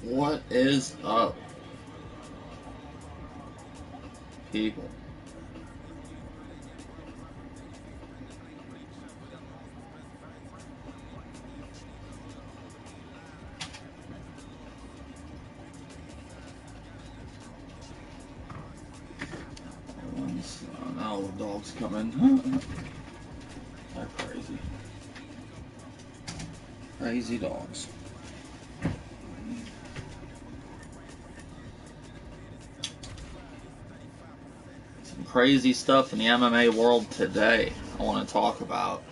What is up, people? Now the dogs coming. They're crazy. Crazy dogs. Some crazy stuff in the MMA world today I want to talk about.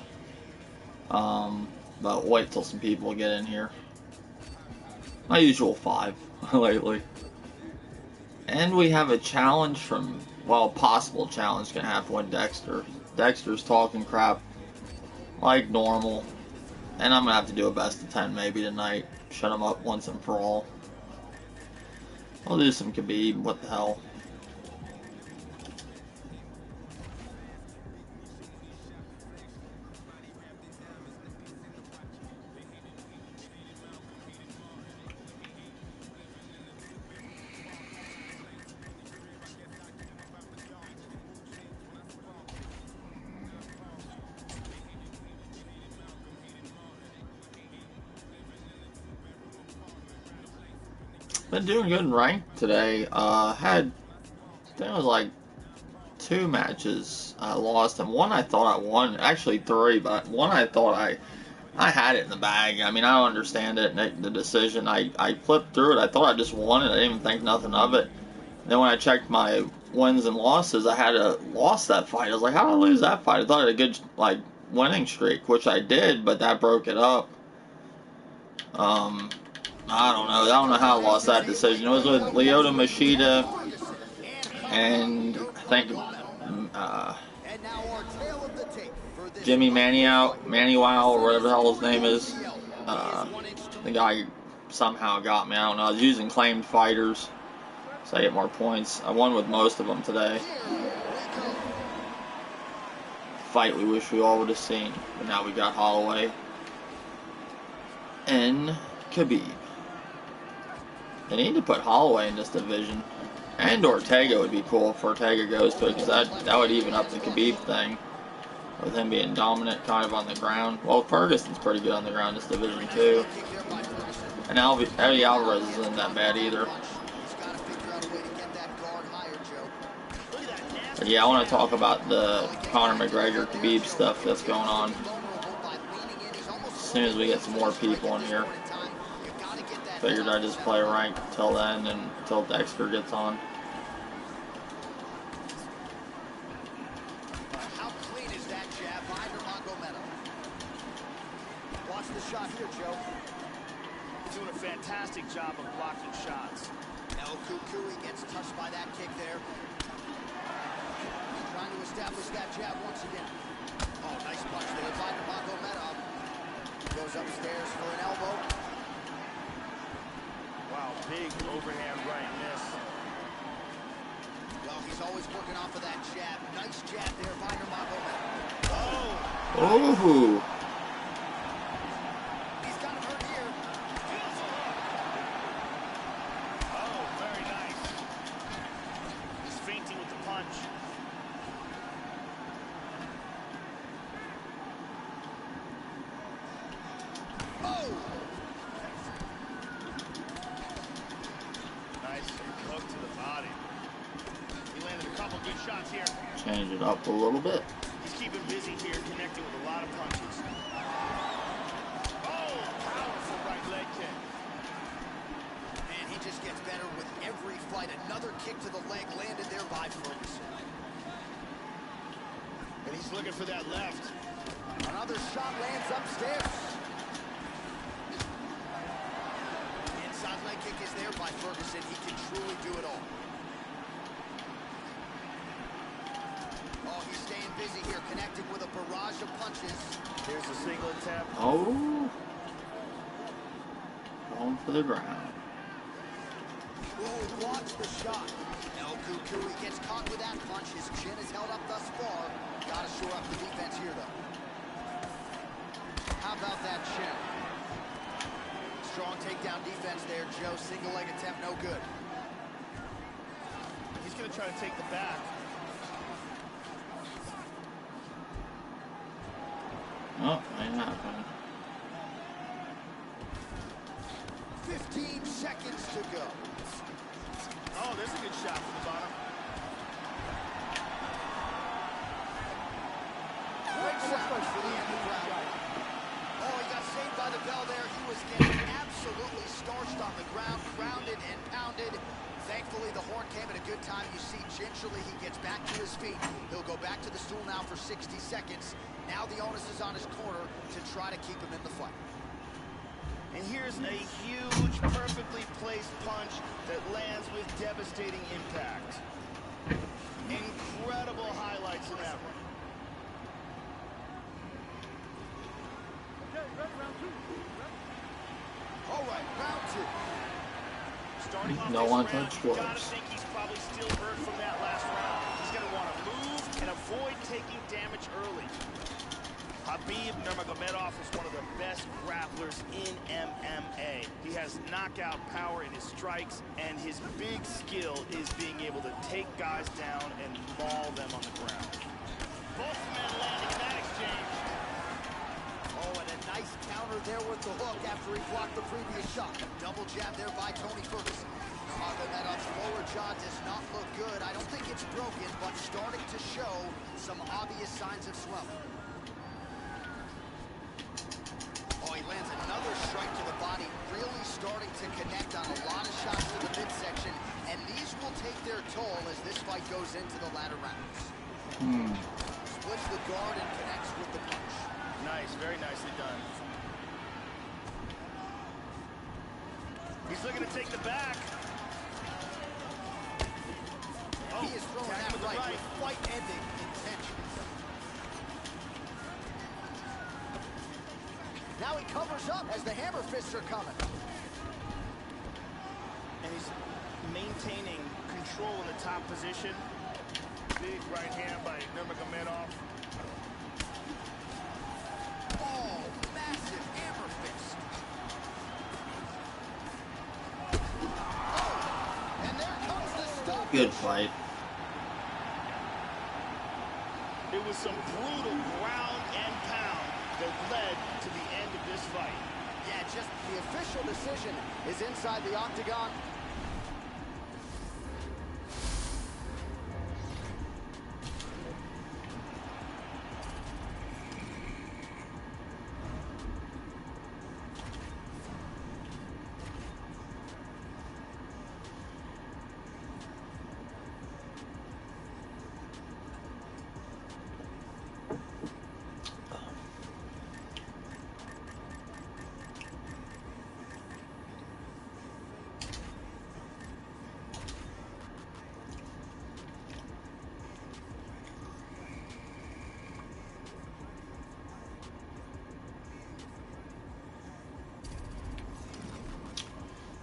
But wait till some people get in here. My usual 5 lately. And we have a challenge from, well, possible challenge gonna happen with Dexter. Dexter's talking crap like normal. And I'm gonna have to do a best of 10 maybe tonight. Shut him up once and for all. I'll do some Khabib, what the hell. Been doing good in ranked today. I think it was like 2 matches I lost, and one I thought I won. Actually 3, but one I thought I had it in the bag. I mean, I don't understand it. The decision, I flipped through it. I thought I just won it. I didn't even think nothing of it. And then when I checked my wins and losses, I had lost that fight. I was like, how did I lose that fight? I thought I had a good winning streak, which I did, but that broke it up. I don't know. I don't know how I lost that decision. It was with Lyoto Machida and I think Jimmy Manuel, or whatever the hell his name is. The guy somehow got me. I don't know. I was using claimed fighters, so I get more points. I won with most of them today. Fight we wish we all would have seen, but now we got Holloway and Khabib. They need to put Holloway in this division. And Ortega would be cool if Ortega goes to it, because that would even up the Khabib thing. With him being dominant kind of on the ground. Well, Ferguson's pretty good on the ground in this division too. And Eddie Alvarez isn't that bad either. But yeah, I want to talk about the Conor McGregor Khabib stuff that's going on. As soon as we get some more people in here. Figured I'd just play ranked till then and until Dexter gets on. How clean is that jab by Nurmagomedov? Watch the shot here, Joe. He's doing a fantastic job of blocking shots. El Kukui gets touched by that kick there. Trying to establish that jab once again. Oh, nice punch there by Nurmagomedov. Goes upstairs for an elbow. Wow, big overhand right miss. Well, he's always working off of that jab. Nice jab there by Nurmagomedov. Oh! He's got him hurt here. Oh, very nice. He's feinting with the punch. Oh! Nice hook to the body. He landed a couple good shots here. Change it up a little bit. He's keeping busy here, connecting with a lot of punches. Oh, powerful right leg kick. And he just gets better with every fight. Another kick to the leg landed there by Ferguson. And he's looking for that left. Another shot lands upstairs. Inside leg kick is there by Ferguson. He can truly do it all. Oh, he's staying busy here, connecting with a barrage of punches. There's a single tap. Oh. Going for the ground. Ooh, blocks the shot. El Kukui gets caught with that punch. His chin is held up thus far. Gotta shore up the defense here, though. How about that chin? Strong takedown. takedown defense there, Joe. Single leg attempt, no good. He's going to try to take the back. Oh, ain't happening. 15 seconds to go. Oh, there's a good shot from the bottom. Great shot for the end of round one. Oh, he got saved by the bell there. He was getting absolutely starched on the ground, grounded and pounded. Thankfully, the horn came at a good time. You see, gingerly, he gets back to his feet. He'll go back to the stool now for 60 seconds. Now the onus is on his corner to try to keep him in the fight. And here's a huge, perfectly placed punch that lands with devastating impact. Incredible highlights in that one. All right, round two. Starting off No this one round, touched you gotta gloves. think he's probably still hurt from that last round. He's gonna want to move and avoid taking damage early. Khabib Nurmagomedov is one of the best grapplers in MMA. He has knockout power in his strikes, and his big skill is being able to take guys down and maul them on the ground. Both men landing in that exchange. Oh, and a nice counter there with the hook after he blocked the previous shot. Double jab there by Tony Ferguson. Nurmagomedov's lower jaw does not look good. I don't think it's broken, but starting to show some obvious signs of swelling. Oh, he lands another strike to the body, really starting to connect on a lot of shots to the midsection, and these will take their toll as this fight goes into the latter rounds. Splits the guard and connects with the punch. Nice, very nicely done. He's looking to take the back. He is throwing that right with fight-ending intentions. Now he covers up as the hammer fists are coming. And he's maintaining control in the top position. Big right hand by Nurmagomedov. Oh, massive hammer fist. Oh, and there comes the stop. Good fight. It was some brutal ground and pound that led to the end of this fight. Yeah, just the official decision is inside the octagon.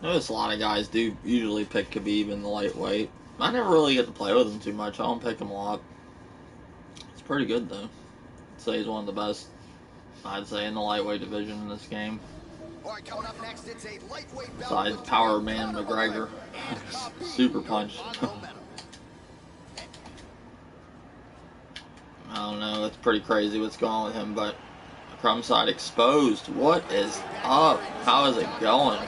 Notice a lot of guys do usually pick Khabib in the lightweight. I never really get to play with him too much. I don't pick him a lot. He's pretty good though. I'd say he's one of the best, I'd say, in the lightweight division in this game. All right, coming up next, it's a lightweight bout Besides with Power Man McGregor. Super punch. I don't know, it's pretty crazy what's going on with him, but Crumb side exposed. What is up? How is it going?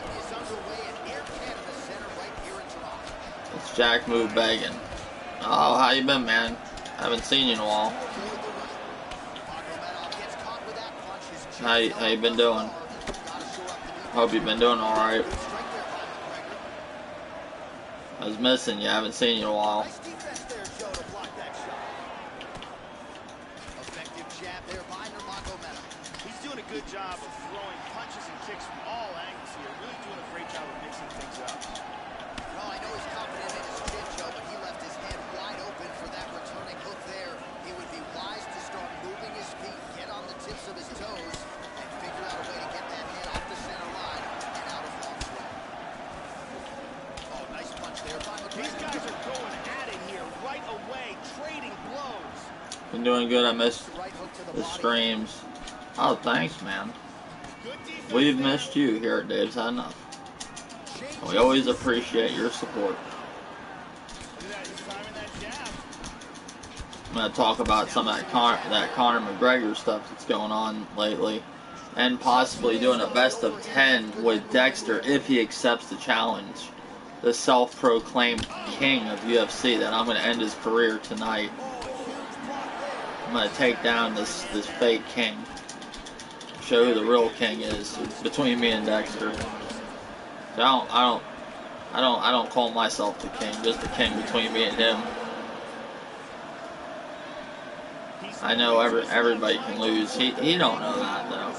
It's Jack Move begging. Oh, how you been, man? Haven't seen you in a while. How you been doing? Hope you've been doing alright. I was missing you. I haven't seen you in a while. He's doing a good job of throwing punches and kicks from all angles here. Really doing a great job of mixing things up. Well, I know he's confident in his chin, Joe, but he left his head wide open for that returning hook there. It would be wise to start moving his feet, get on the tips of his toes, and figure out a way to get that head off the center line and out of harm's way. Oh, nice punch there by McGregor. These guys are going at it here right away, trading blows. Been doing good. I missed the streams. Oh, thanks, man. We've missed you here at Dave's Had Enough. We always appreciate your support. I'm going to talk about some of that Conor McGregor stuff that's going on lately, and possibly doing a best of 10 with Dexter if he accepts the challenge. The self-proclaimed king of UFC, that I'm going to end his career tonight. I'm going to take down this fake king. Show who the real king is between me and Dexter. I don't call myself the king, just the king between me and him. I know everybody can lose. He don't know that though.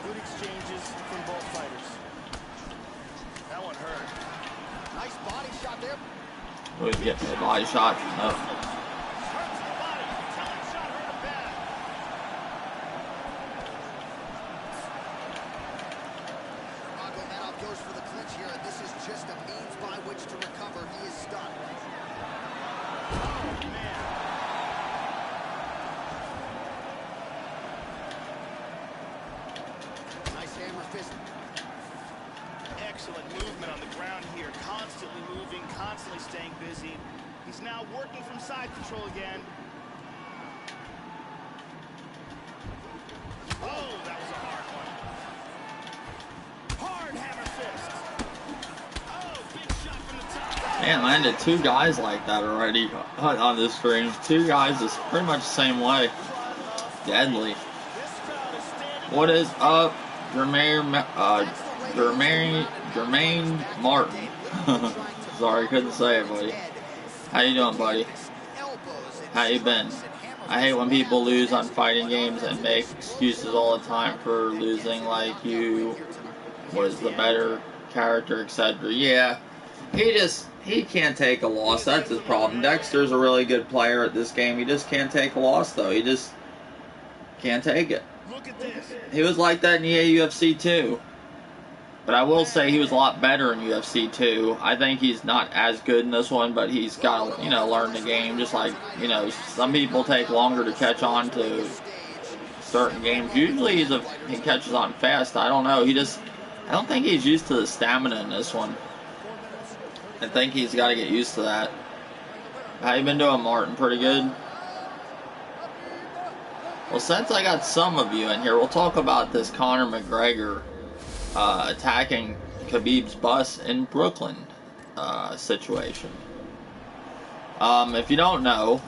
Good exchanges from both fighters. That one hurt. Nice body shot there. We get a body shot. No. Goes for the clinch here, and this is just a means by which to recover. He is stunned. Oh, man. Nice hammer fist. Excellent movement on the ground here. Constantly moving, constantly staying busy. He's now working from side control again. Oh, that was a hard one. Hard hammer fist. Oh, big shot from the top. Man, I landed 2 guys like that already on this stream. 2 guys is pretty much the same way. Deadly. What is up, Jermaine Martin? Sorry, couldn't say it, buddy. How you doing, buddy? How you been? I hate when people lose on fighting games and make excuses all the time for losing, like you was the better character, etc. Yeah, he can't take a loss. That's his problem. Dexter's a really good player at this game. He just can't take a loss, though. He just can't take it. He was like that in the UFC too. But I will say he was a lot better in UFC 2. I think he's not as good in this one, but he's got to, learn the game. Just like, some people take longer to catch on to certain games. Usually he catches on fast. I don't know. I don't think he's used to the stamina in this one. I think he's got to get used to that. How you been doing, Martin? Pretty good? Well, since I got some of you in here, we'll talk about this Conor McGregor attacking Khabib's bus in Brooklyn situation. If you don't know,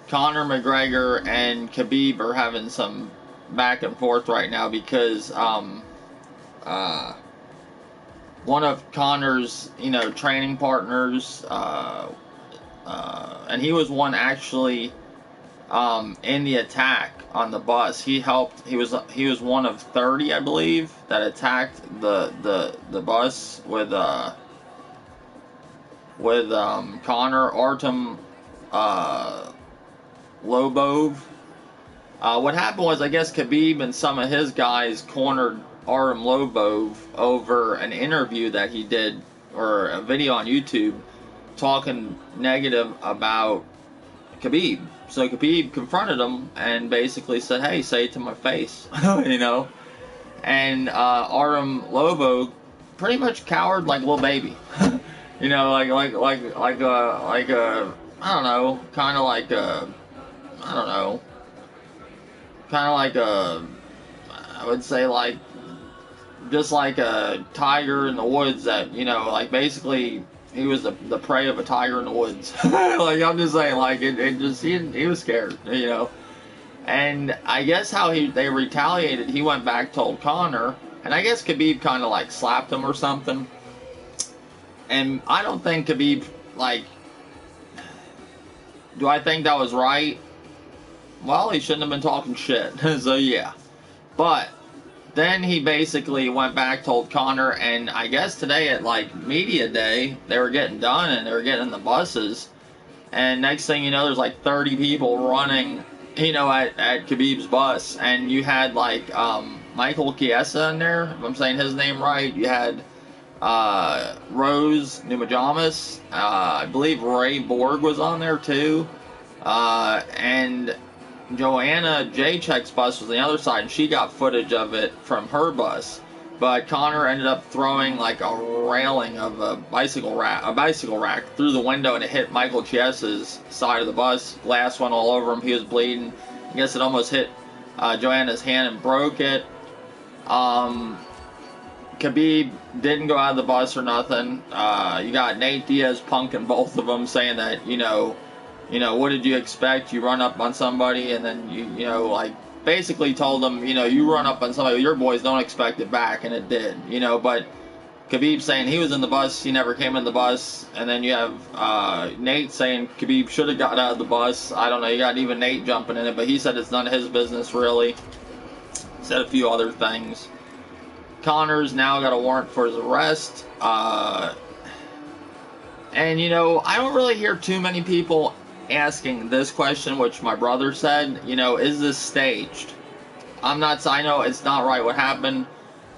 Conor McGregor and Khabib are having some back and forth right now because one of Conor's training partners, and he was one actually in the attack on the bus. He was one of 30, I believe, that attacked the bus with Conor. Artem Lobov. What happened was, I guess Khabib and some of his guys cornered Artem Lobov over an interview that he did, or a video on YouTube, talking negative about Khabib. So Khabib confronted him and basically said, "Hey, say it to my face," And Artem Lobov pretty much cowered like a little baby, like a I don't know, kind of like a I would say like just like a tiger in the woods that like basically. He was the prey of a tiger in the woods. Like, I'm just saying, like, he was scared, And I guess how they retaliated, he went back, told Conor, and I guess Khabib kind of, like, slapped him or something. And I don't think Khabib, like, do I think that was right? Well, he shouldn't have been talking shit. So, yeah. But then he basically went back, told Conor, and I guess today at like media day, they were getting done and they were getting in the buses. And next thing you know, there's like 30 people running, at Khabib's bus. And you had like Michael Chiesa in there, if I'm saying his name right. You had Rose Namajunas. I believe Ray Borg was on there too. And Joanna Jacek's bus was on the other side, and she got footage of it from her bus. But Conor ended up throwing like a railing of a bicycle rack through the window, and it hit Michael Chiesa's side of the bus. Glass went all over him. He was bleeding. I guess it almost hit Joanna's hand and broke it. Khabib didn't go out of the bus or nothing. You got Nate Diaz punking both of them, saying that, you know, what did you expect? You run up on somebody, and then you know, like, basically told them, you know, you run up on somebody, your boys don't expect it back, and it did, you know. But Khabib saying he was in the bus, he never came in the bus, and then you have Nate saying Khabib should have got out of the bus. I don't know, you got even Nate jumping in it, but he said it's none of his business, really. Said a few other things. Conor's now got a warrant for his arrest. And, you know, I don't really hear too many people asking this question, which my brother said, you know, is this staged? I know it's not right what happened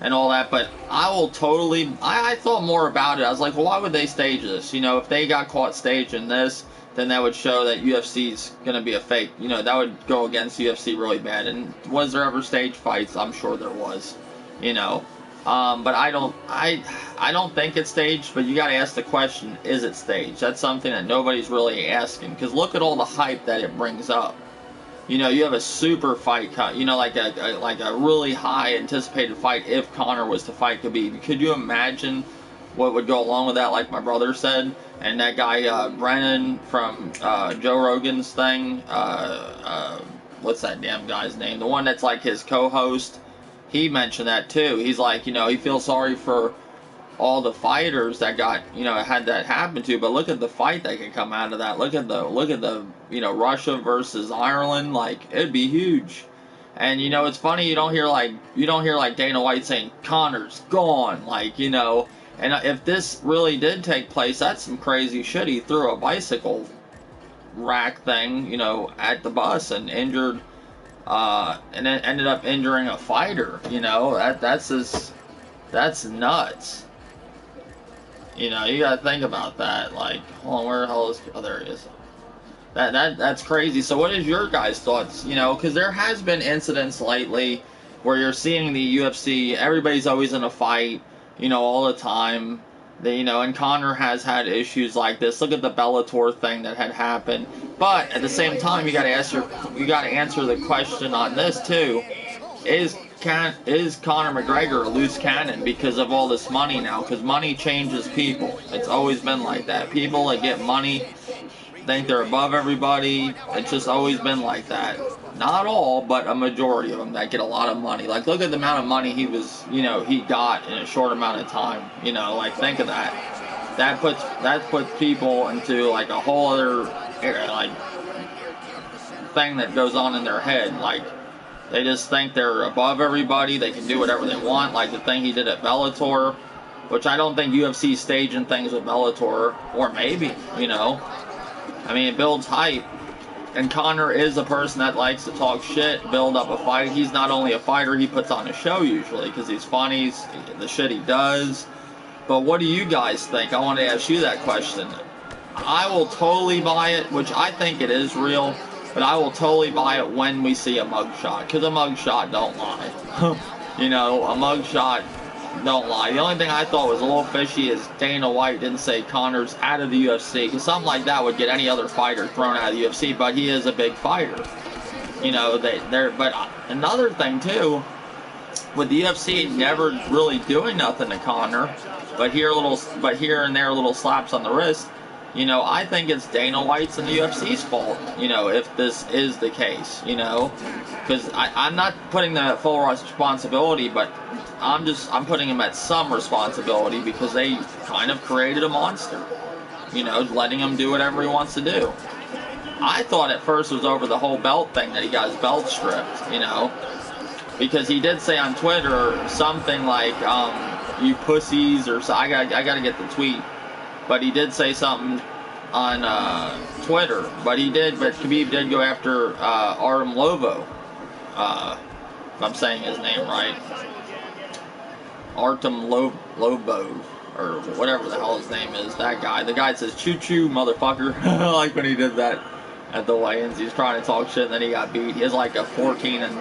and all that, but I thought more about it. I was like, well, why would they stage this? You know, if they got caught staging this, then that would show that UFC's going to be a fake. You know, that would go against UFC really bad. And was there ever staged fights? I'm sure there was, you know. But I don't think it's staged, but you got to ask the question, is it staged? That's something that nobody's really asking, because look at all the hype that it brings up. You know, you have a super fight, you know, like a really high anticipated fight if Conor was to fight Khabib. Could you imagine what would go along with that, like my brother said? And that guy, Brennan from Joe Rogan's thing, what's that damn guy's name? The one that's like his co-host. He mentioned that too. He's like, you know, he feels sorry for all the fighters that got, you know, had that happen to, but look at the fight that could come out of that. Look at the, you know, Russia versus Ireland. Like, it'd be huge. And, you know, it's funny, you don't hear like Dana White saying Conor's gone, like, you know. And if this really did take place, that's some crazy shit. He threw a bicycle rack thing, you know, at the bus and injured. And then ended up injuring a fighter. You know, that's nuts. You know, you gotta think about that. Like, hold on, where the hell is? Oh, there it is. That's crazy. So, what is your guys' thoughts? You know, because there has been incidents lately where you're seeing the UFC. Everybody's always in a fight. You know, all the time. You know, and Conor has had issues like this. Look at the Bellator thing that had happened. But at the same time, you got to answer the question on this too: is Conor McGregor a loose cannon because of all this money now? Because money changes people. It's always been like that. People that get money think they're above everybody. It's just always been like that. Not all, but a majority of them that get a lot of money. Like, look at the amount of money he got in a short amount of time. You know, like, think of that. That puts people into like a whole other like thing that goes on in their head. Like, they just think they're above everybody. They can do whatever they want. Like the thing he did at Bellator, which I don't think UFC's staging things with Bellator, or maybe, you know. I mean, it builds hype. And Conor is a person that likes to talk shit, build up a fight. He's not only a fighter, he puts on a show usually because he's funny, the shit he does. But what do you guys think? I want to ask you that question. I will totally buy it, which I think it is real, but I will totally buy it when we see a mugshot, because a mugshot don't lie. You know, a mugshot don't lie. The only thing I thought was a little fishy is Dana White didn't say Conor's out of the UFC, because something like that would get any other fighter thrown out of the UFC, but he is a big fighter. You know, but another thing too, with the UFC never really doing nothing to Conor, but here and there little slaps on the wrist. You know, I think it's Dana White's and the UFC's fault, you know, if this is the case, you know, because I'm not putting them at full responsibility, but I'm putting them at some responsibility because they kind of created a monster, you know, letting him do whatever he wants to do. I thought at first it was over the whole belt thing that he got his belt stripped, you know, because he did say on Twitter something like, you pussies, or so. I gotta get the tweet. But he did say something on Twitter. But Khabib did go after Artem Lobo. If I'm saying his name right. Artem Lobo. or whatever the hell his name is, that guy. The guy says, "Choo choo, motherfucker." Like when he did that at the weigh-ins. He was trying to talk shit and then he got beat. He has like a 13 and,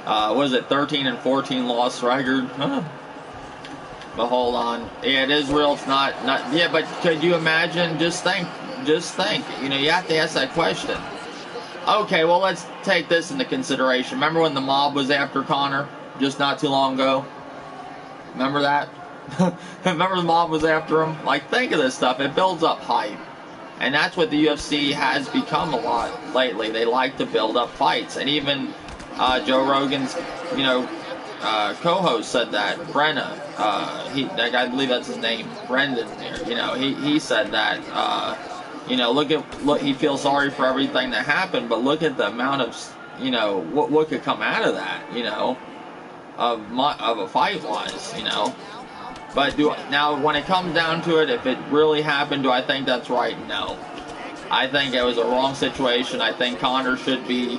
13 and 14 loss record. But hold on. Yeah, it is real. It's not, yeah, but could you imagine? Just think. You know, you have to ask that question. Okay, well, let's take this into consideration. Remember when the mob was after Conor just not too long ago? Remember that? Remember the mob was after him? Like, think of this stuff. It builds up hype. And that's what the UFC has become a lot lately. They like to build up fights. And even Joe Rogan's, you know, co-host said that. Brenna, that guy, I believe that's his name, Brendan. You know, he said that. You know, look. He feels sorry for everything that happened, but look at the amount of, you know, what could come out of that. You know, of a fight wise. You know. But now when it comes down to it, if it really happened, do I think that's right? No. I think it was a wrong situation. I think Conor should be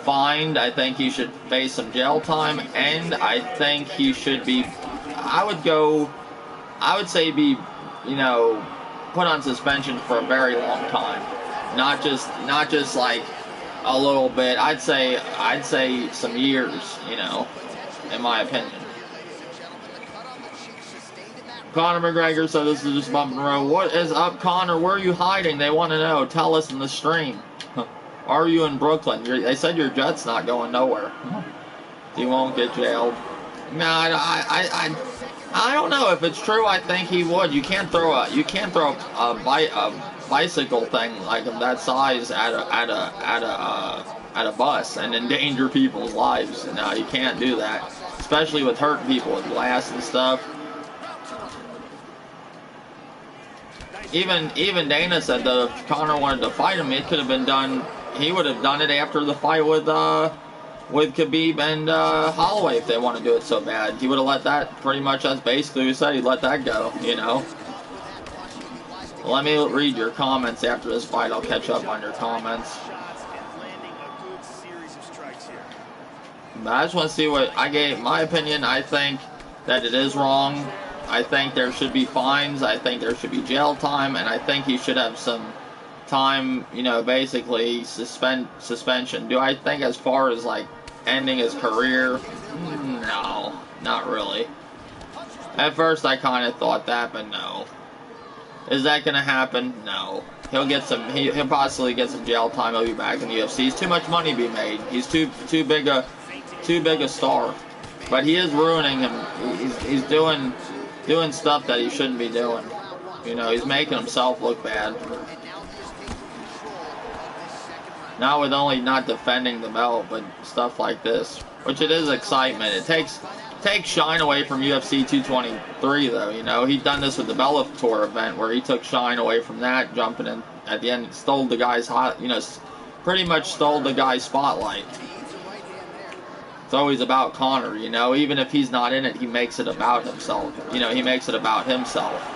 fined. I think he should face some jail time, and I think he should be. I would say be, you know, put on suspension for a very long time. Not just like a little bit. I'd say some years. You know, in my opinion. Conor McGregor said this is just bump in the road. What is up, Conor? Where are you hiding? They want to know. Tell us in the stream. Are you in Brooklyn? They said your jet's not going nowhere. You won't get jailed. No, I don't know if it's true. I think he would. You can't throw a bicycle thing like of that size at a bus and endanger people's lives. No, you can't do that, especially with hurting people with glass and stuff. Even Dana said that if Conor wanted to fight him, it could have been done. He would have done it after the fight with Khabib and Holloway if they want to do it so bad. He would have let that, pretty much, that's basically what he said. He'd let that go, you know. Let me read your comments after this fight. I'll catch up on your comments. But I just want to see what I gave. My opinion, I think that it is wrong. I think there should be fines. I think there should be jail time, and I think he should have some time, you know, basically suspension. Do I think as far as like ending his career? No, not really. At first I kind of thought that, but no. Is that gonna happen? No. He'll get some. He'll possibly get some jail time. He'll be back in the UFC. He's too much money to be made. He's too big a star. But he is ruining him. He's doing stuff that he shouldn't be doing. You know, he's making himself look bad. Not with only not defending the belt, but stuff like this. Which it is excitement. It takes shine away from UFC 223, though. You know, he done this with the Bellator event where he took shine away from that, jumping in at the end, stole the guy's pretty much stole the guy's spotlight. It's always about Conor, you know. Even if he's not in it, he makes it about himself. You know, he makes it about himself.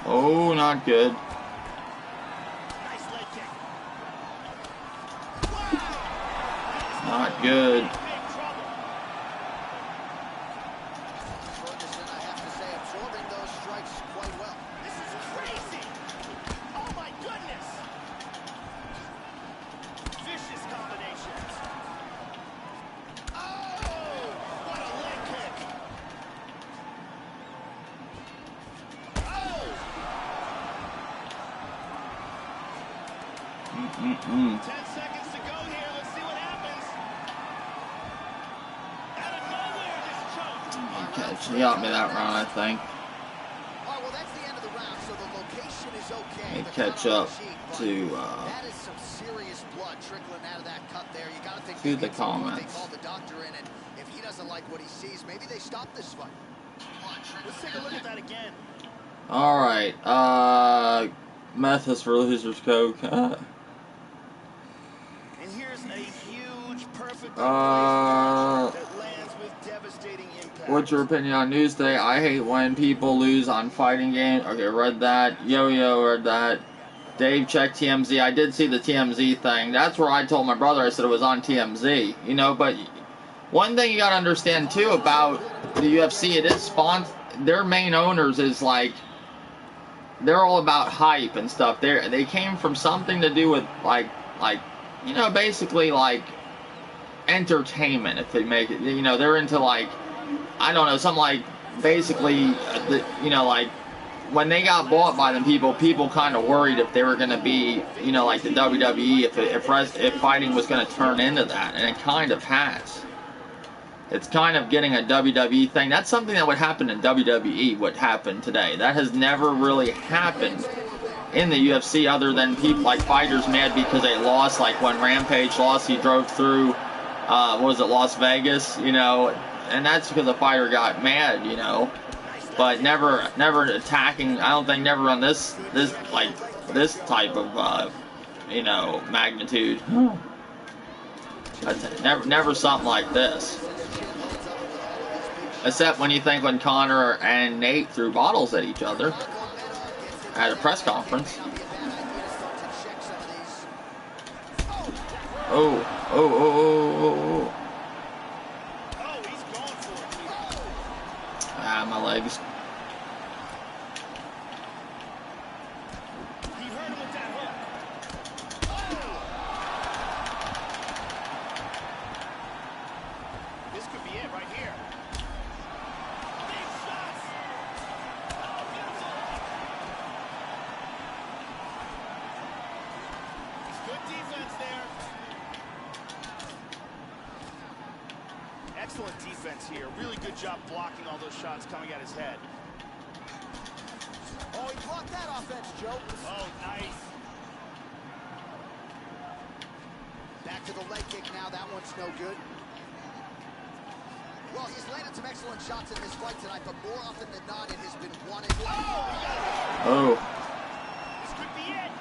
Oh, not good. Not good. He got me that round, I think. All right, well, that's the end of the round, so the location is and catch up to That is some serious blood trickling out of that cut there. You got to think the they comments. call the doctor in, and if he doesn't like what he sees, maybe they stop this fight. Let's take a look at that again. All right, meth is for losers, coke. And here's a huge, perfect that lands with devastating impact. What's your opinion on Newsday? I hate when people lose on fighting games. Okay, read that. Yo-Yo, read that. Dave, check TMZ. I did see the TMZ thing. That's where I told my brother, I said it was on TMZ. You know, but one thing you gotta understand, too, about the UFC, it is sponsored. Their main owners is like, they're all about hype and stuff. They came from something to do with, like, you know, basically, like, entertainment, if they make it. You know, they're into, like, I don't know, something like, basically, you know, like, when they got bought by them, people kind of worried if they were going to be, you know, like the WWE, if fighting was going to turn into that, and it kind of has. It's kind of getting a WWE thing. That's something that would happen in WWE, what happened today. That has never really happened in the UFC, other than people like fighters mad because they lost, like when Rampage lost, he drove through, what was it, Las Vegas, you know, and that's because the fighter got mad, you know. But never attacking. I don't think never on this type of you know, magnitude. Never something like this. Except when you think when Conor and Nate threw bottles at each other at a press conference. Oh. Ah, my legs. He hurt him with that hook. This could be it right here. Big shots. Good defense there. Excellent defense here. Really good job blocking all those shots coming at his head. Oh, he blocked that offense, Joe. Oh, nice. Back to the leg kick now. That one's no good. Well, he's landed some excellent shots in this fight tonight, but more often than not, it has been one and one. Oh. This could be it.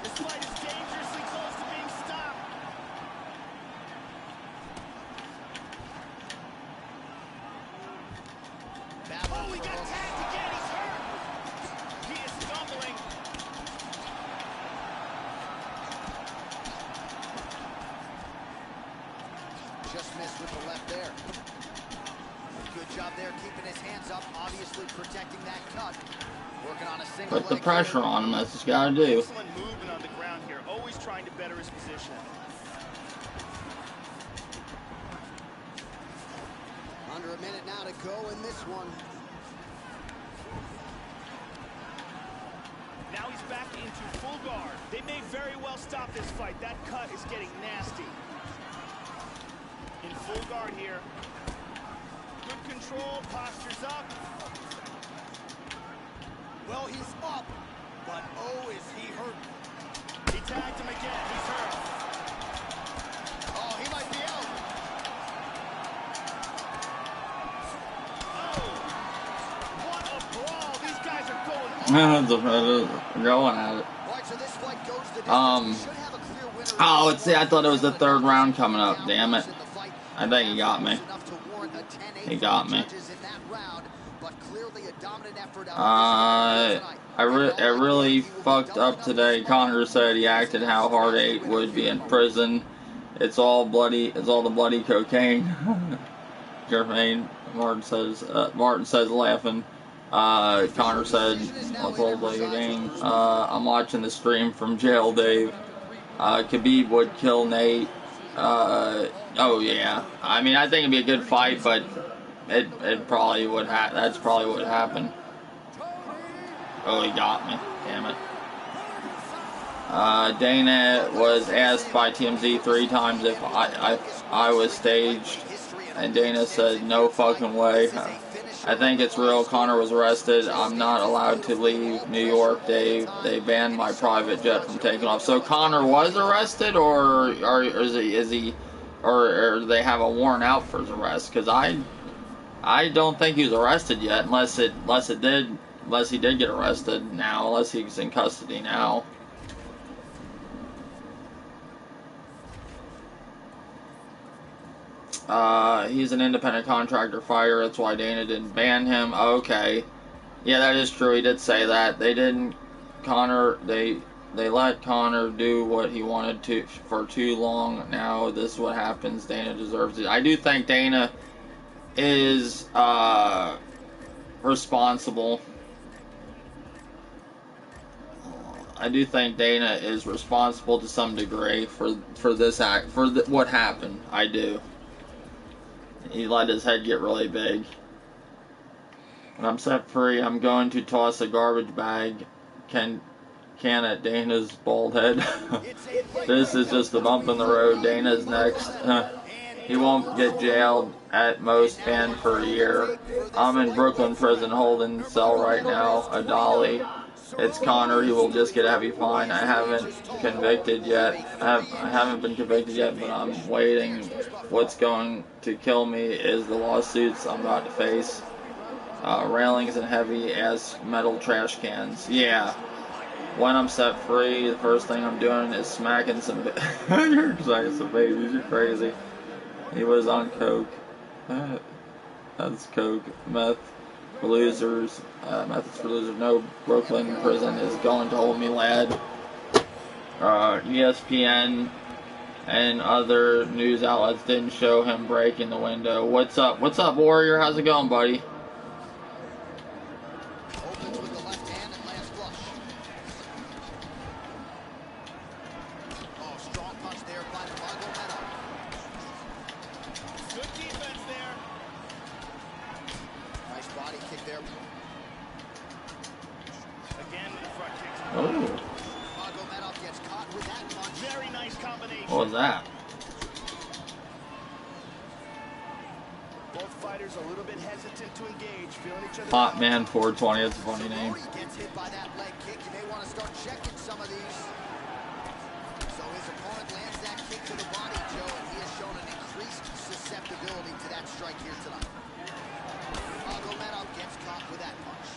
This fight is dangerously close to being stopped. Oh, he got tagged again. He's hurt. He is stumbling. Just missed with the left there. Good job there, keeping his hands up, obviously protecting that cut. Working on a single Put the leg pressure here. on him, that's what you gotta do. Excellent movement on the ground here. Always trying to better his position. Under a minute now to go in this one. Now he's back into full guard. They may very well stop this fight. That cut is getting nasty. In full guard here. Good control, postures up. Well, he's up, but oh, is he hurt. He tagged him again. He's hurt. Oh, he might be out. Oh, what a brawl. These guys are going Going at it. All right, so this fight goes the distance. We should have a clear winner. Oh, let's see, I thought it was the third round coming up, damn it. I think he got me. He got me. I really fucked up today. Conor said he acted how hard 8 would be in prison. It's all the bloody cocaine. Jermaine, Martin says laughing. Conor said, what's all the bloody cocaine? I'm watching the stream from jail, Dave. Khabib would kill Nate. Oh yeah. I mean, I think it'd be a good fight, but it probably would that's probably what would happen. Oh, he got me. Damn it. Dana was asked by TMZ 3 times if I was staged, and Dana said no fucking way. I think it's real. Conor was arrested. I'm not allowed to leave New York. They banned my private jet from taking off. So Conor was arrested, or is he, or they have a warrant out for his arrest? Because I don't think he was arrested yet, unless he did get arrested now, unless he's in custody now. He's an independent contractor fighter. That's why Dana didn't ban him. Okay, yeah, that is true. He did say that. They didn't. They let Conor do what he wanted to for too long. Now this is what happens. Dana deserves it. I do think Dana is responsible. I do think Dana is responsible to some degree for this act, for what happened. I do. He let his head get really big. When I'm set free, I'm going to toss a garbage bag can at Dana's bald head. This is just a bump in the road. Dana's next. He won't get jailed, at most banned for a year. I'm in Brooklyn prison holding cell right now, a dolly. It's Conor. He will just get a heavy fine. I haven't convicted yet. I haven't been convicted yet, but I'm waiting. What's going to kill me is the lawsuits I'm about to face. Railings and heavy as metal trash cans. Yeah. When I'm set free, the first thing I'm doing is smacking some. You're smacking some babies. You're crazy. He was on coke. That's coke. Meth for losers. Methods for losers. No Brooklyn prison is going to hold me, lad. ESPN and other news outlets didn't show him breaking the window. What's up? What's up, Warrior? How's it going, buddy? What was that? Both fighters a little bit hesitant to engage, feeling each other. Hot Man 420, that's a funny name. Gets hit by that leg kick. You may want to start checking some of these. So his opponent lands that kick to the body, Joe, and he has shown an increased susceptibility to that strike here tonight. Magomedov gets caught with that punch.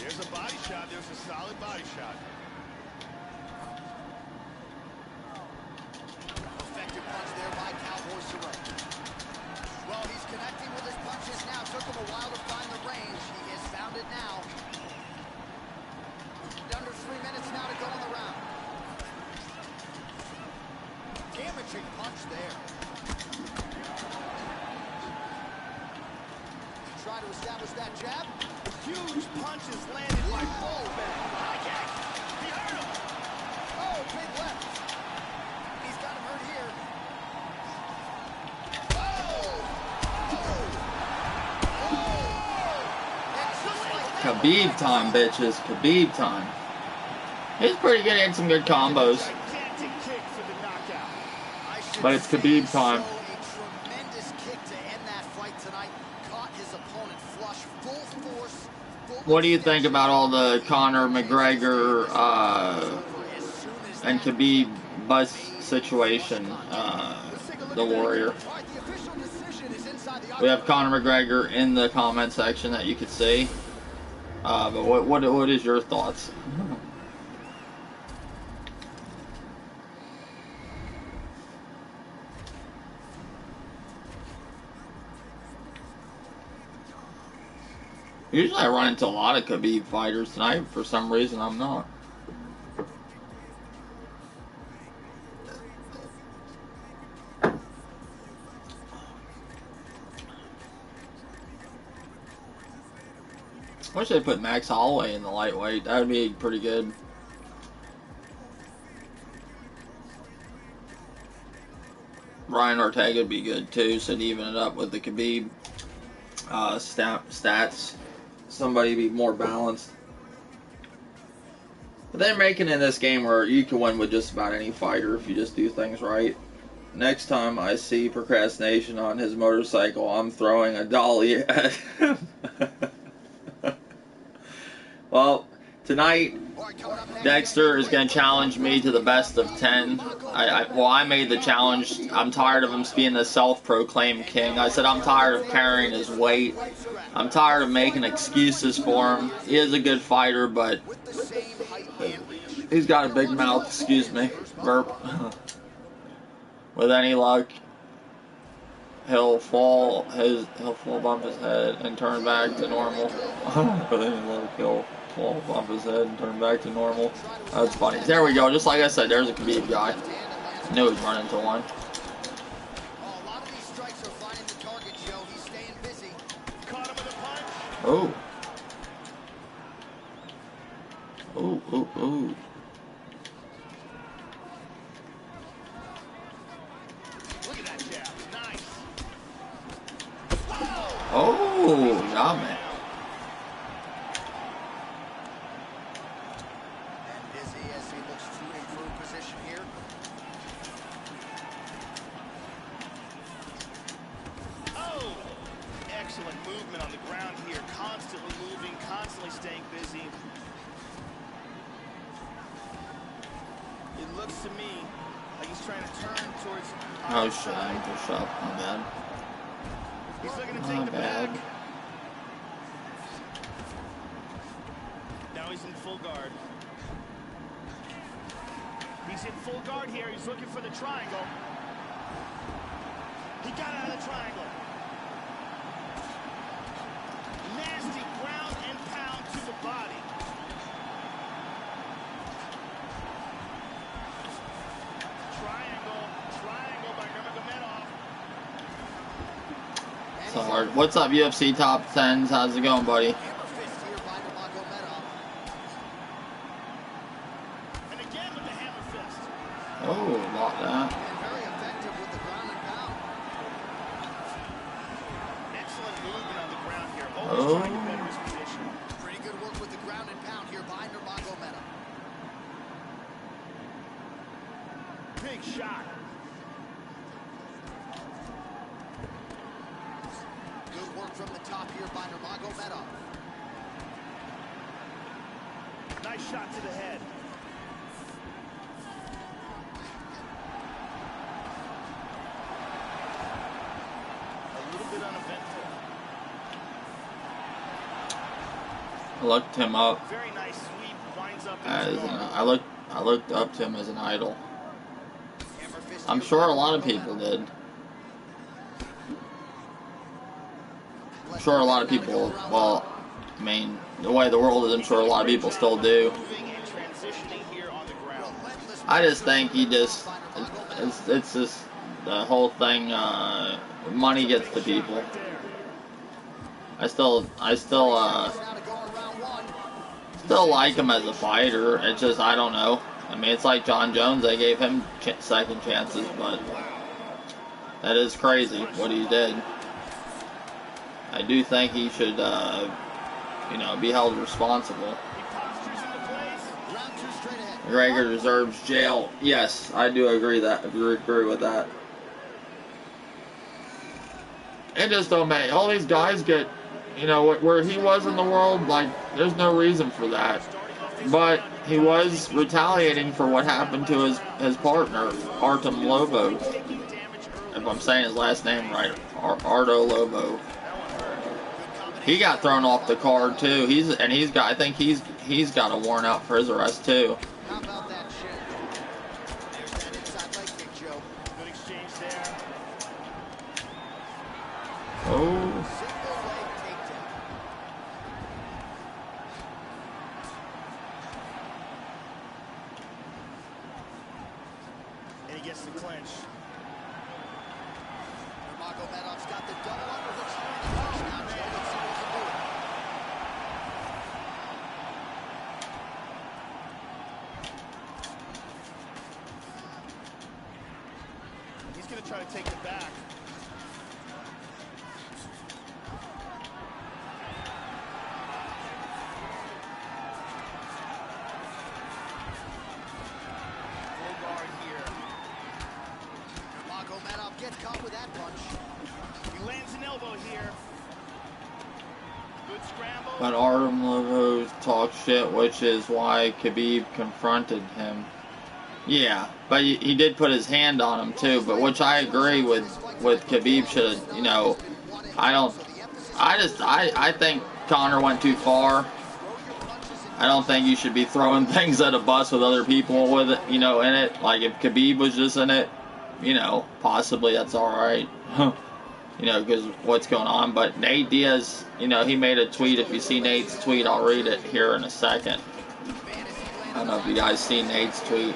There's a body shot. There's a solid body shot. Effective punch there by Cowboy Cerrone. Well, he's connecting with his punches now. Took him a while to find the range. He has found it now. Under 3 minutes now to go in the round. Damaging punch there. Try to establish that jab. Huge punches landed by both men. High kick. He hurt him. Oh, big left. He's got him hurt here. Khabib time, bitches. Khabib time. He's pretty good at some good combos. Gigantic kick for the knockout. But it's Khabib time. A tremendous kick to end that fight tonight. Caught his opponent flush, full force. What do you think about all the Conor, McGregor, and Khabib buzz situation? The Warrior. We have Conor McGregor in the comment section that you can see. But what is your thoughts? Usually I run into a lot of Khabib fighters tonight. For some reason, I'm not. I wish they put Max Holloway in the lightweight. That would be pretty good. Ryan Ortega would be good too, so to even it up with the Khabib stats. Somebody be more balanced. But they're making in this game where you can win with just about any fighter if you just do things right. next time I see procrastination on his motorcycle, I'm throwing a dolly at him. Well, tonight, Dexter is going to challenge me to the best of 10. I made the challenge. I'm tired of him being the self-proclaimed king. I said I'm tired of carrying his weight. I'm tired of making excuses for him. He is a good fighter, but he's got a big mouth. Excuse me. Burp. With any luck, he'll bump his head and turn back to normal. With any luck, he'll bump his head and turn back to normal. That's funny. There we go. Just like I said, there's a Khabib guy. Knew he'd run into one. Oh. Oh, oh, oh. Look at that jab. Nice. Oh, yeah, man. And busy as he looks to improve position here. Oh! Excellent movement on the ground here. Constantly moving, constantly staying busy. It looks to me like he's trying to turn towards... Oh, shit. I need to push up. My bad. He's looking to My take the bad. back. Now he's in full guard. He's in full guard here. He's looking for the triangle. He got out of the triangle. Nasty ground and pound to the body. Triangle by Nurmagomedov. So hard. What's up, UFC Top 10s? How's it going, buddy? Hammer fist here by Nurmagomedov. And again with the hammer fist. Oh, about that. And very effective with the ground and pound. Excellent movement on the ground here. Always Oh. trying to better his position. Pretty good work with the ground and pound here by Nurmagomedov. Big shot. Good work from the top here by Nurmagomedov. Nice shot to the head. A little bit uneventful. I looked him up Very nice sweep. Winds up as into I looked up to him as an idol. Hammer fist I'm here sure by a lot of people Nurmagomedov. did. I'm sure a lot of people, well, I mean, the way the world is, I'm sure a lot of people still do. moving and transitioning here on the ground. I just think he just, it's just, the whole thing, money gets to people. I still like him as a fighter. It's just, I don't know. I mean, it's like John Jones. They gave him second chances, but that is crazy what he did. I do think he should, you know, be held responsible. He postures into place. Round two straight ahead. McGregor deserves jail. Yes, I do agree with that. It just don't make all these guys get, you know, where he was in the world. Like, there's no reason for that. But he was retaliating for what happened to his partner, Artem Lobo. If I'm saying his last name right, Arto Lobo. He got thrown off the card too. I think he's got a warrant out for his arrest too. How about that shin? There's that inside leg kick, Joe. Good exchange there. Oh, Single leg takedown. And he gets the clinch. Nurmagomedov's got the double underhook here in the clinch now, Joe. Let's see what he can do. He's going to try to take the back. Full guard here. But Artem talked shit, which is why Khabib confronted him. Yeah, but he did put his hand on him too. But which I agree with Khabib should, you know, I think Conor went too far. I don't think you should be throwing things at a bus with other people with it, you know, in it. Like if Khabib was just in it, you know, possibly that's all right. You know, because what's going on. But Nate Diaz, you know, he made a tweet. If you see Nate's tweet, I'll read it here in a second. I don't know if you guys see Nate's tweet.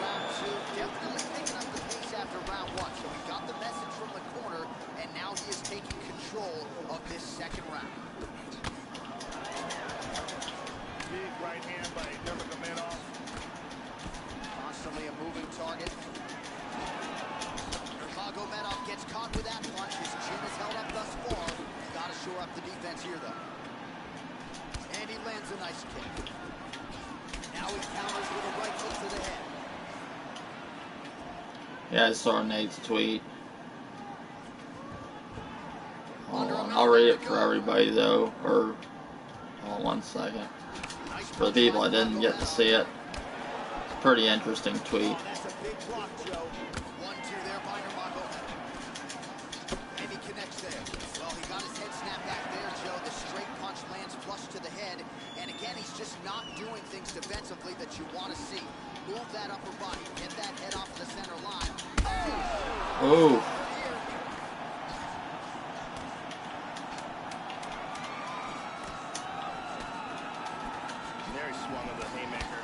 Yeah, I saw Nate's tweet. Hold on, I'll read it for everybody though, or hold on 1 second. For the people that didn't get to see it. It's a pretty interesting tweet. Defensively that you want to see. Move that upper body. Get that head off the center line. Oh! There he swung with a haymaker.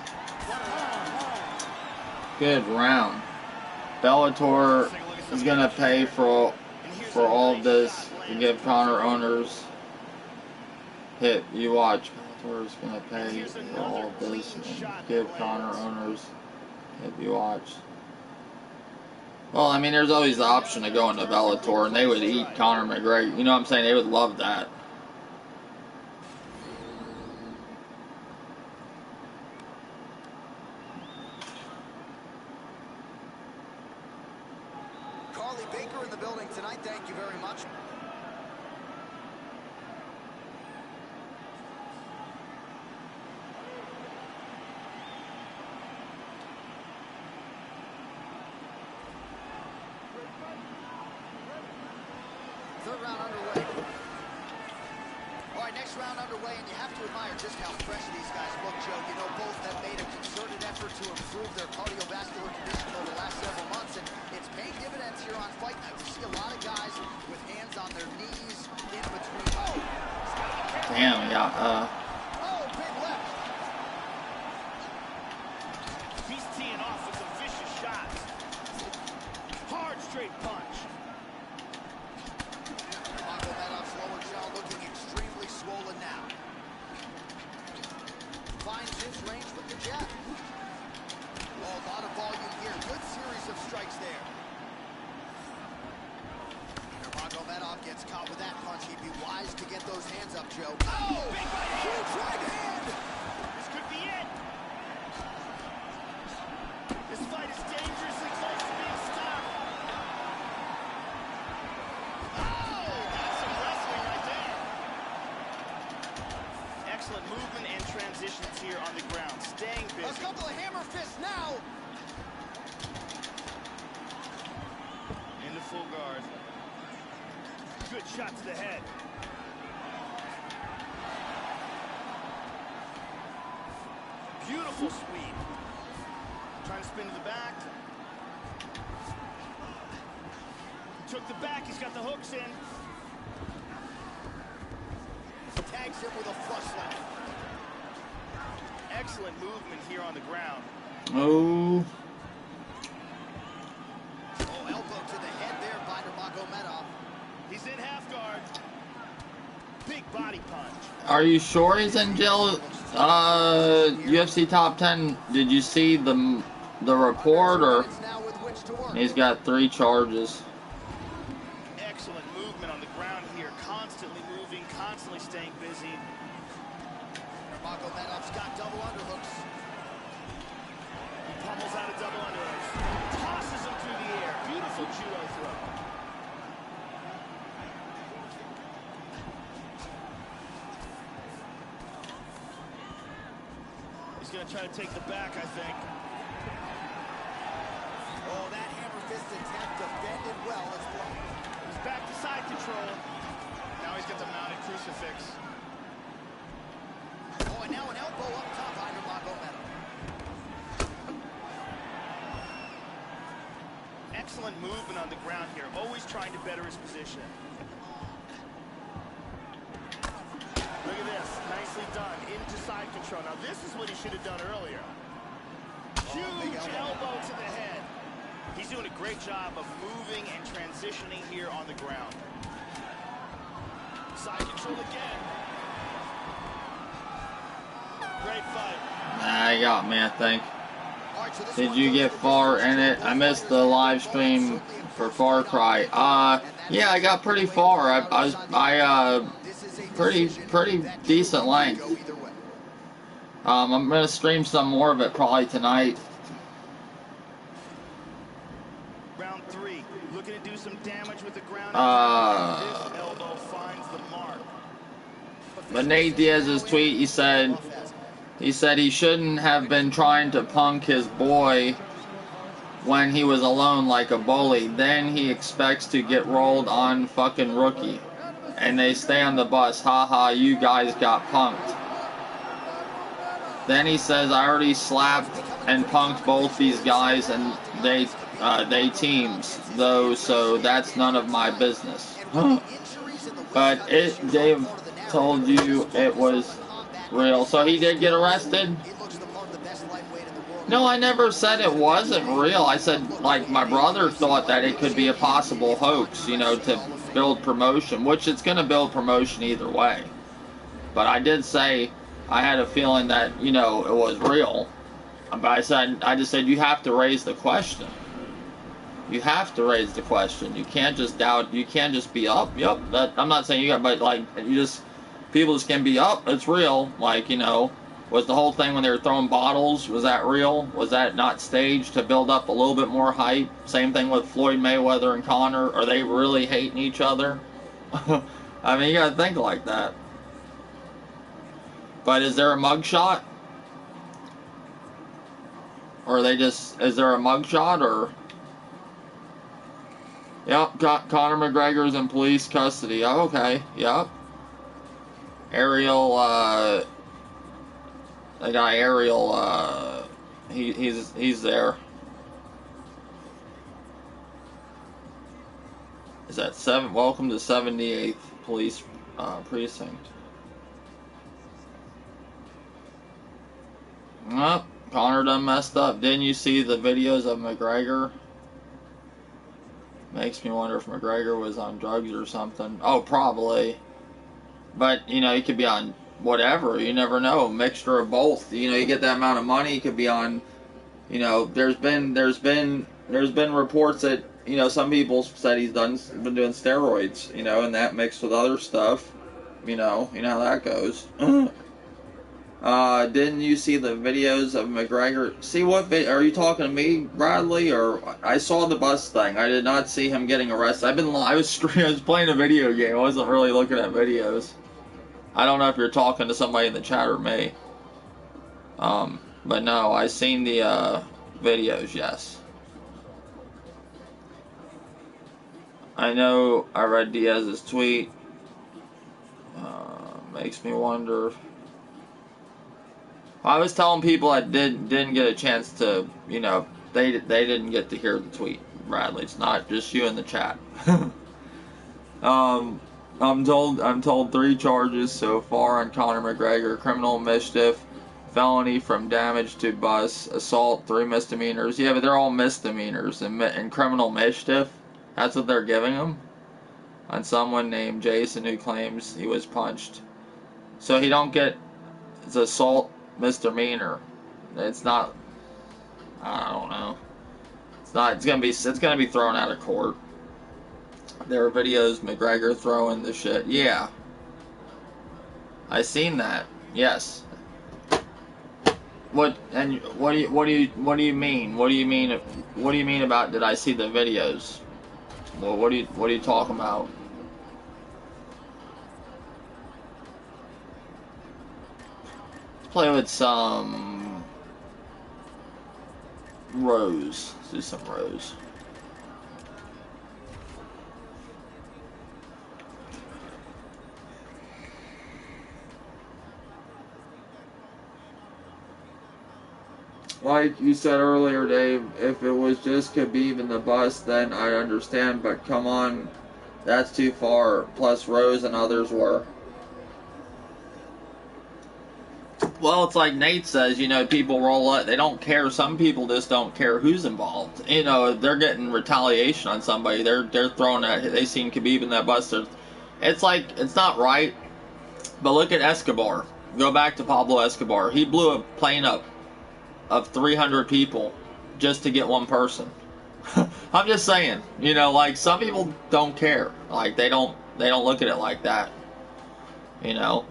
Good round. Bellator is gonna pay for all of this to give Conor owners. Hit you watch. Bellator is gonna pay for all of this and give Conor owners. If you watch. Well, I mean, there's always the option to go into Bellator, and they would eat Conor McGregor. You know what I'm saying? They would love that. Carly Baker in the building tonight. Thank you very much. Third round underway. All right, next round underway, and you have to admire just how fresh these guys look, Joe. You know, both have made a concerted effort to improve their cardiovascular condition over the last several months, and it's paid dividends here on Fight Night. You see a lot of guys with hands on their knees in between. Oh! Damn, yeah, Oh, big left. He's teeing off with some vicious shots. Hard straight punch. Swollen now. Finds his range with the jab. Oh, a lot of volume here. Good series of strikes there. Nurmagomedov gets caught with that punch. He'd be wise to get those hands up, Joe. Oh! Big right, huge right hand! This could be it. This fight is dangerously close to being stopped. Oh! That's some wrestling right there. Excellent movement and transitions here on the ground. Staying busy. A couple of hammer fists now. Into full guard. Good shot to the head. Beautiful sweep. Trying to spin to the back. Took the back. He's got the hooks in. Tags him with a flush left. Excellent movement here on the ground. oh. Oh, elbow to the head there by Nurmagomedov. He's in half guard. Big body punch. Are you sure he's in jail? UFC top 10. Did you see the report, or he's got 3 charges? Excellent movement on the ground here. Constantly moving, constantly staying busy. Nurmagomedov's got double underhooks. He pummels out a double underhooks. Tosses him through the air. Beautiful judo throw. going to try to take the back, I think. Oh, that hammer fist attempt defended well as blocked. He's back to side control. Now he's got the mounted crucifix. Oh, and now an elbow up top under Magomedov. Excellent movement on the ground here, always trying to better his position. Look at this, nicely done, into side control. Now this is what he should have done earlier. Huge elbow to the head. He's doing a great job of moving and transitioning here on the ground. Side control again. Great fight. Nah, he got me, I think. Did you get far in it? I missed the live stream for Far Cry. Yeah, I got pretty far. I pretty decent length. I'm gonna stream some more of it probably tonight. Round 3, looking to do some damage with the ground. This elbow finds the mark. But Nate Diaz's tweet, he said he shouldn't have been trying to punk his boy when he was alone like a bully. Then he expects to get rolled on fucking rookie. And they stay on the bus. Haha, you guys got punked. Then he says, I already slapped and punked both these guys and they teams though, so that's none of my business. But Dave told you it was real. So he did get arrested? No, I never said it wasn't real. I said, like, my brother thought that it could be a possible hoax, you know, to build promotion, which it's going to build promotion either way. But I did say I had a feeling that, you know, it was real. But I just said you have to raise the question. You have to raise the question. You can't just doubt. You can't just be up. Yep. I'm not saying you got, but like people just can be up. It's real. Like, you know, was the whole thing when they were throwing bottles? Was that real? Was that not staged to build up a little bit more hype? Same thing with Floyd Mayweather and Conor. Are they really hating each other? I mean, you gotta think like that. But is there a mugshot? Or are they just, is there a mugshot or? Yep, Conor McGregor's in police custody. Oh, okay, yep. Ariel, the guy Ariel, he's there. Is that 7? Welcome to 78th Police Precinct. Oh, Conor done messed up. Didn't you see the videos of McGregor? Makes me wonder if McGregor was on drugs or something. Oh, probably. But, you know, he could be on whatever. You never know. Mixture of both. You know, you get that amount of money, he could be on, you know, there's been reports that, you know, some people said he's been doing steroids, you know, and that mixed with other stuff. You know how that goes. Didn't you see the videos of McGregor? See what are you talking to me, Bradley? Or I saw the bus thing. I did not see him getting arrested. I was playing a video game. I wasn't really looking at videos. I don't know if you're talking to somebody in the chat or me. But no, I seen the videos. Yes. I know. I read Diaz's tweet. Makes me wonder. I was telling people I didn't get a chance to, you know, they didn't get to hear the tweet, Bradley. It's not just you in the chat. I'm told 3 charges so far on Conor McGregor: criminal mischief, felony from damage to bus, assault, 3 misdemeanors. Yeah, but they're all misdemeanors, and criminal mischief, that's what they're giving him on someone named Jason who claims he was punched. So he don't get, it's assault misdemeanor. It's not, I don't know. It's gonna be thrown out of court. There are videos McGregor throwing the shit. Yeah. I seen that. Yes. What do you mean? What do you mean about did I see the videos? Well, what are you talking about? Play with some rows. Let's do some rows. Like you said earlier, Dave, if it was just Khabib in the bus, then I understand, but come on, that's too far. Plus, Rose and others were. Well, it's like Nate says, you know, people roll up, they don't care. Some people just don't care who's involved. You know, they're getting retaliation on somebody. They're throwing that, they seen Khabib in that bus. It's like, it's not right. But look at Escobar. Go back to Pablo Escobar. He blew a plane up of 300 people just to get one person. I'm just saying, you know, like some people don't care. Like they don't look at it like that. You know.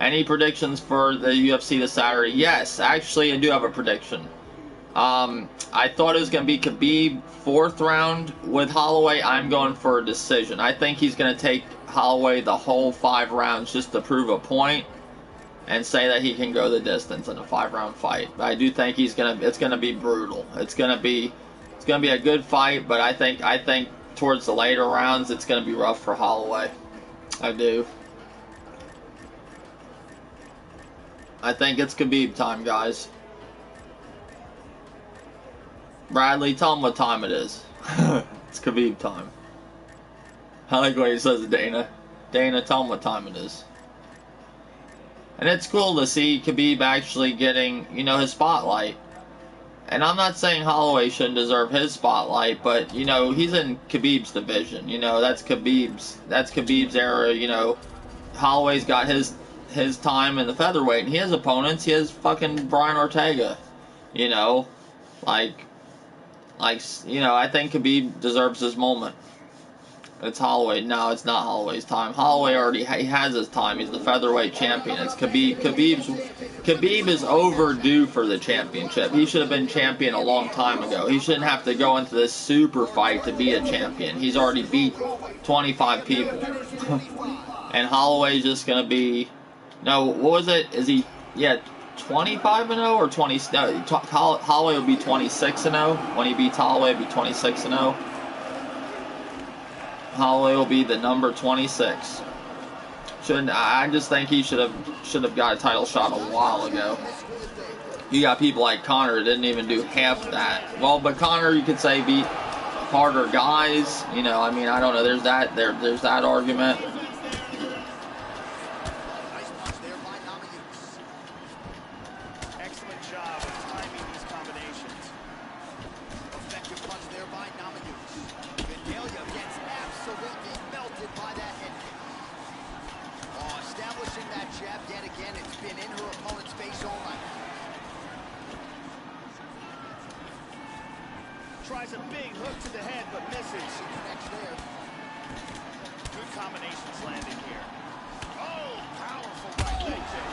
Any predictions for the UFC this Saturday? Yes, actually I do have a prediction. I thought it was going to be Khabib 4th round with Holloway. I'm going for a decision. I think he's going to take Holloway the whole 5 rounds just to prove a point and say that he can go the distance in a 5-round fight. But I do think it's going to be brutal. It's going to be a good fight, but I think towards the later rounds it's going to be rough for Holloway. I do. I think it's Khabib time, guys. Bradley, tell him what time it is. It's Khabib time. I like what he says to Dana. Dana, tell him what time it is. And it's cool to see Khabib actually getting, you know, his spotlight. And I'm not saying Holloway shouldn't deserve his spotlight, but, you know, he's in Khabib's division. You know, that's Khabib's era, you know. Holloway's got his time in the featherweight, and he has opponents. He has fucking Brian Ortega, you know, like, you know, I think Khabib deserves his moment. It's Holloway. No, it's not Holloway's time. Holloway already he has his time. He's the featherweight champion. It's Khabib. Khabib is overdue for the championship. He should have been champion a long time ago. He shouldn't have to go into this super fight to be a champion. He's already beat 25 people. And Holloway's just gonna be. No, what was it? Is he, 25-0 or 20? No, Holloway will be 26-0. When he beats Holloway, it'll be 26-0. Holloway will be the number 26. I just think he should have got a title shot a while ago. You got people like Conor that didn't even do half that. Well, but Conor, you could say, beat harder guys. You know, I mean, I don't know. There's that argument. Tries a big hook to the head, but misses. Connects there. Good combinations landing here. Oh, powerful right leg kick.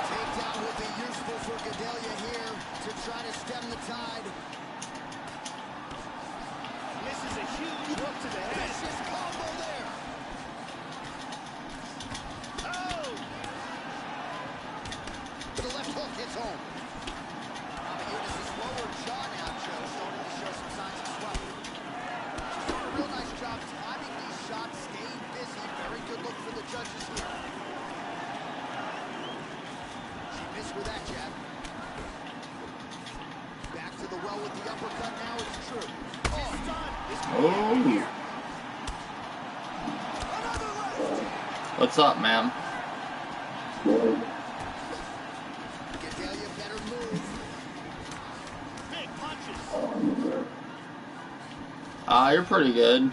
Takedown will be useful for Gadelha here to try to stem the tide. Misses a huge hook to the head. Vicious combo there. Oh! The left hook hits home. Namajunas' lower jaw now, Joe, starting to show some signs of swelling. She's doing a real nice job timing these shots, staying busy. Very good look for the judges here. She missed with that jab. Back to the well with the uppercut. Now it's true. Oh, Oh. What's up, ma'am? Gadelha better move. Big punches. You're pretty good.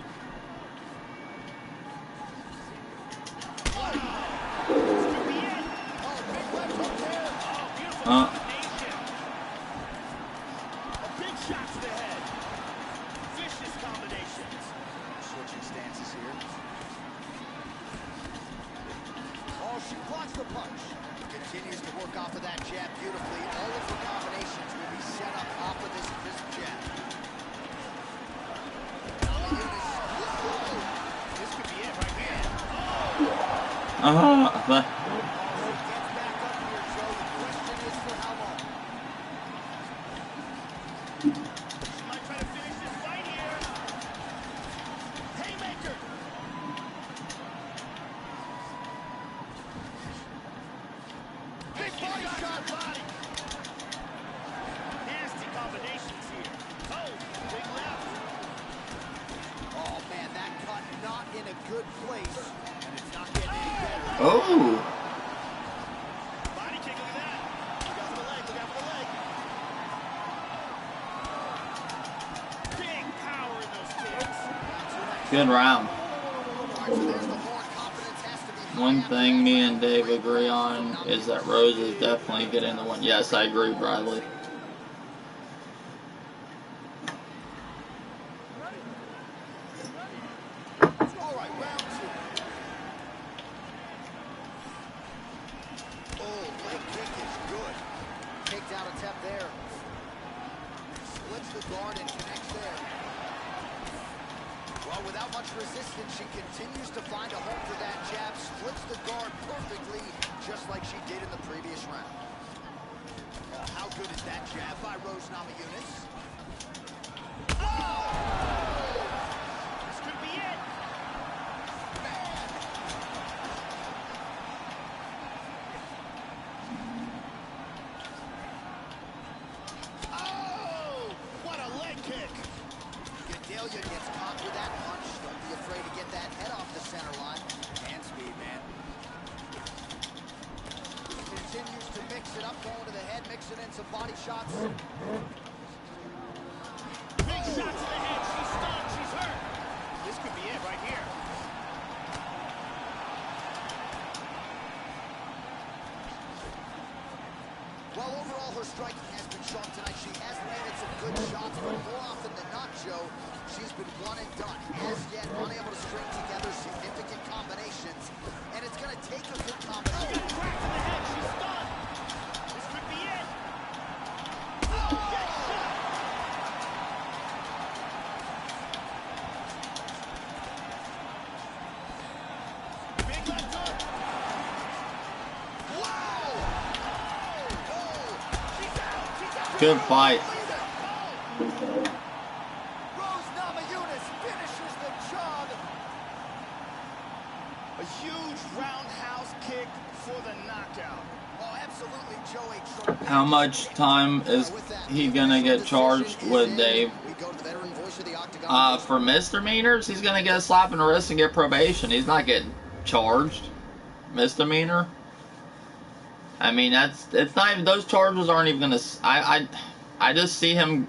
A big shot to the head. Vicious combinations. Switching stances here. Oh, she blocks the punch. Continues to work off of that jab beautifully. All of her combinations will be set up off of this jab. This could be it right here. Gets back up here, Joe. The question is for how long? shot body. Nasty combinations here. Oh, big left. Oh, man, that cut not in a good place. And it's not getting any better. Oh. Body kick, look at that. Look out for the leg, look out for the leg. Big power in those kicks. Good round. All right, so there's the horn. Confidence has to be high. One thing me and Dave agree on is that Rose is definitely getting the one. Yes, I agree, Bradley. All right, round two. Oh, leg kick is good. Takedown attempt there. Splits the guard and connects there. Well, without much resistance, she continues to find a home for that jab. Splits the guard perfectly, just like she did in the previous round. Oh, how good is that jab by Rose Namajunas? Oh! This could be it. Oh! What a leg kick. Gedalia gets caught with that punch. Don't be afraid to get that head off the center line. Hand speed, man. Continues to mix it up, going to the head, mixing in some body shots. Big shot to the head. She's stunned. She's hurt. This could be it right here. Well, overall, her striking has been sharp tonight. She has landed some good shots, but more often than not, Joe, she's been one and done. As yet, unable to string together significant combinations. And it's going to take a good combination. Good crack to the head. She's stunned. This could be it. Oh, get shot. Big left hook. Wow! She's out. She's out. Good fight. Rose Namajunas finishes the job. A huge roundhouse kick for the knockout. Oh, absolutely, Joe. A tremendous How much time is he gonna get charged with, Dave? We go to the veteran voice of the octagon. For misdemeanors, he's gonna get a slap in the wrist and get probation. He's not getting charged. Misdemeanor. I mean, it's not even, those charges aren't even gonna. I just see him.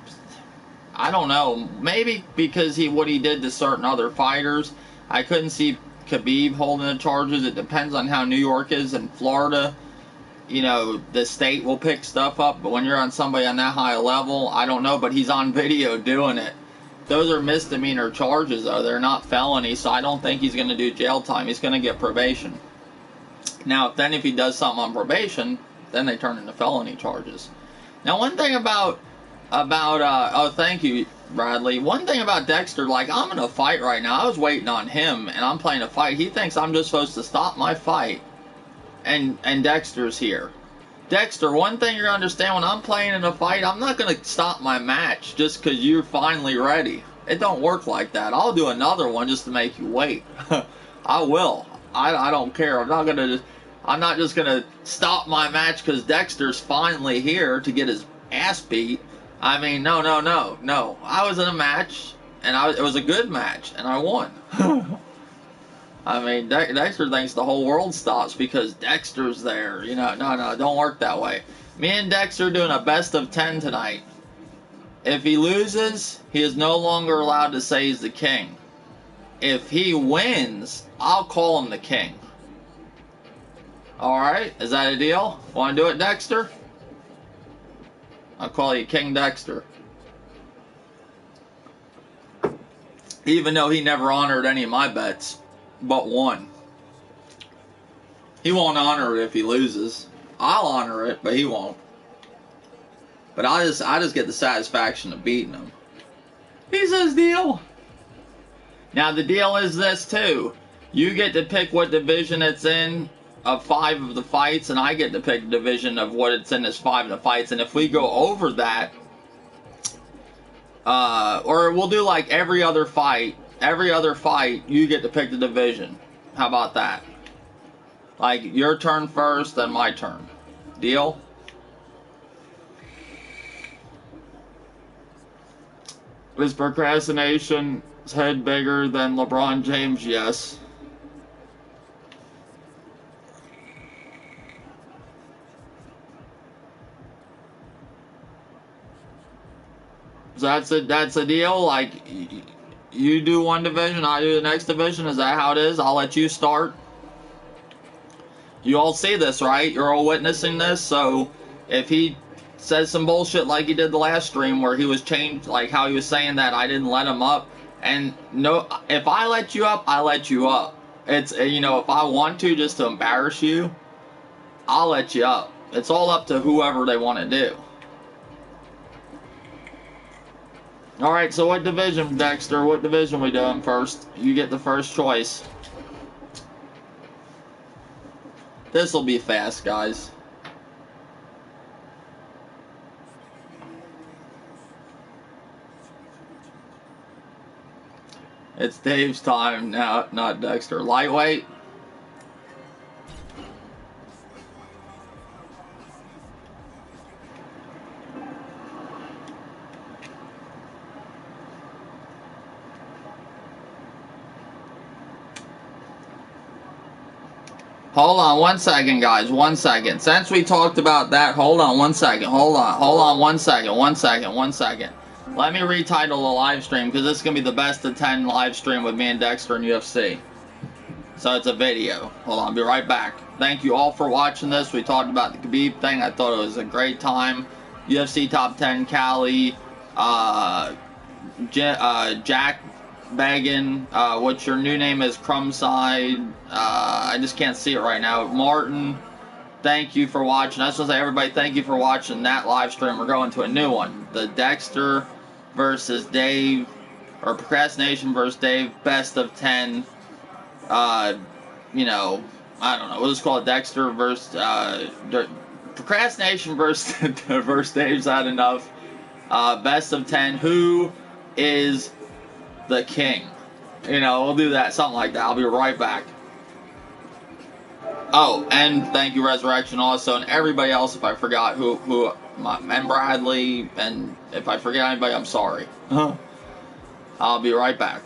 I don't know. Maybe because what he did to certain other fighters. I couldn't see Khabib holding the charges. It depends on how New York is and Florida. You know, the state will pick stuff up, but when you're on somebody on that high level, I don't know, but he's on video doing it. Those are misdemeanor charges, though. They're not felonies, so I don't think he's going to do jail time. He's going to get probation. Now, if he does something on probation, then they turn into felony charges. Now, one thing about oh, thank you, Bradley. One thing about Dexter, like, I'm in a fight right now. I was waiting on him, and I'm playing a fight. He thinks I'm just supposed to stop my fight. And Dexter's here. Dexter, one thing you're going to understand, when I'm playing in a fight, I'm not going to stop my match just because you're finally ready. It don't work like that. I'll do another one just to make you wait. I will. I don't care. I'm not just going to stop my match because Dexter's finally here to get his ass beat. I mean, no. I was in a match, and it was a good match, and I won. I mean, Dexter thinks the whole world stops because Dexter's there. You know, no, don't work that way. Me and Dexter doing a best of 10 tonight. If he loses, he is no longer allowed to say he's the king. If he wins, I'll call him the king. Alright, is that a deal? Want to do it, Dexter? I'll call you King Dexter. Even though he never honored any of my bets. But one. He won't honor it if he loses. I'll honor it, but he won't. But I just get the satisfaction of beating him. He says deal. Now the deal is this too. You get to pick what division it's in of 5 of the fights, and I get to pick the division of what it's in as 5 of the fights. And if we go over that, or we'll do like every other fight, you get to pick the division. How about that? Like, your turn first, then my turn. Deal? Is procrastination's head bigger than LeBron James? Yes. So that's a deal. Like, you do one division, I do the next division. Is that how it is? I'll let you start. You all see this, right? You're all witnessing this. So if he says some bullshit like he did the last stream where he was changed, like how he was saying that I didn't let him up, and no, if I let you up, I let you up. It's, you know, if I want to just to embarrass you, I'll let you up. It's all up to whoever they want to do. Alright, so what division, Dexter? What division we doing first? You get the first choice. This'll be fast, guys. It's Dave's time now, not Dexter. Lightweight. Hold on 1 second, guys. 1 second. Since we talked about that, hold on 1 second. Hold on 1 second. 1 second. 1 second. Let me retitle the live stream because this is going to be the best of 10 live stream with me and Dexter in UFC. So it's a video. Hold on, I'll be right back. Thank you all for watching this. We talked about the Khabib thing. I thought it was a great time. UFC Top 10, Cali, Jack Bagan, what your new name is, Crumbside, I just can't see it right now. Martin, thank you for watching. I just want to say, everybody, thank you for watching that live stream. We're going to a new one. The Dexter versus Dave, or Procrastination versus Dave, best of 10. You know, I don't know. We'll just call it Dexter versus, Procrastination versus, versus Dave's had enough. Best of 10. Who is the king? You know, we'll do that, something like that. I'll be right back. Oh, and thank you, Resurrection, also, and everybody else. If I forgot and Bradley, and if I forget anybody, I'm sorry. I'll be right back.